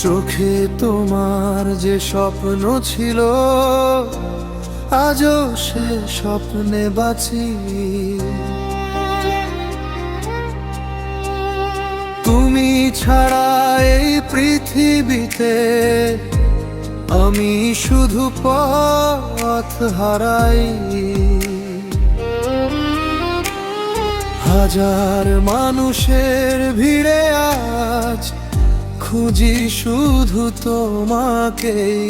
চোখে তোমার যে স্বপ্ন ছিল, আজও সে স্বপ্নে বাঁচি। তুমি ছাড়া এই পৃথিবীতে আমি শুধু পথ হারাই। হাজার মানুষের ভিড়ে আজ খুঁজি শুধু তোমাকেই।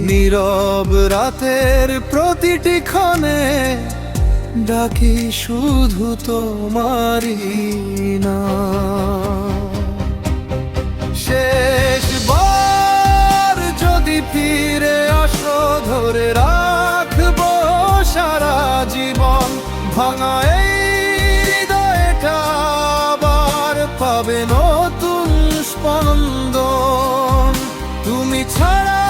নীরব রাতের প্রতিটি ক্ষণে ডাকি শুধু তোমারই নাম। শেষবার যদি ফিরে আসো, ধরে রাখবো সারা জীবন। ভাঙা এই হৃদয়টা আবার পাবে নতুন স্পন্দন। তুমি ছাড়া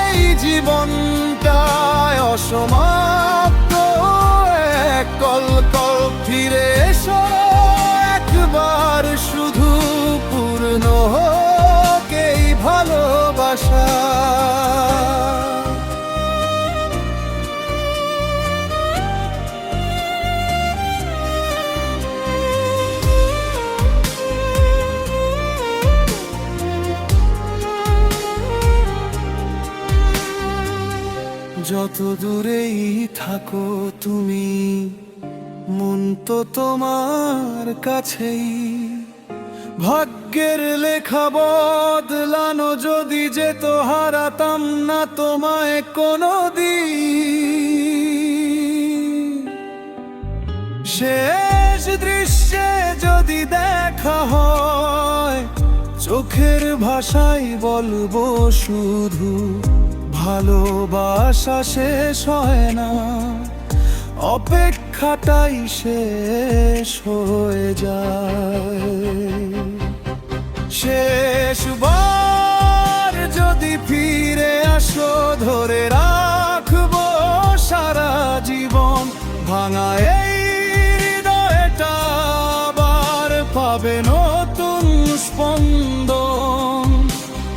এই জীবনটায় অসমাপ্ত এক কলকল। ফিরে এসো একবার, শুধু পূর্ণ হোক এই ভালোবাসা। যত দূরেই থাকো তুমি, মন তো তোমার কাছেই। ভাগ্যের লেখা বদলানো যদি যেত, হারাতাম না তোমায় কোনোদিন। শেষ দৃশ্যে যদি দেখা হয়, চোখের ভাষায় বলবো শুধু ভালোবাসা শেষ হয় না, অপেক্ষাটাই শেষ হয়ে যায়। শেষবার যদি ফিরে আসো, ধরে রাখবো সারা জীবন। ভাঙা এই হৃদয়টা আবার পাবে নতুন স্পন্দন।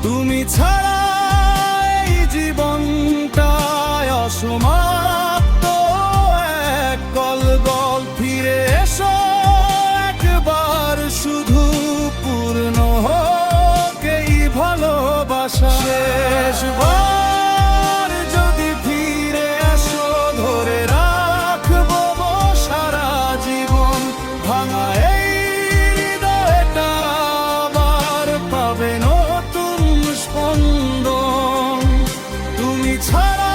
তুমি ছাড়া এই জীবনটায় অসমাপ্ত এক কলগল। ফিরে এসো একবার, শুধু পূর্ণ হোক এই ভালোবাসা। শেষবার যদি ফিরে আসো, ধরে রাখবো সারা জীবন। ভাঙা এই হৃদয়টা আবার পাবে নতুন স্পন্দন। তুমি ছাড়া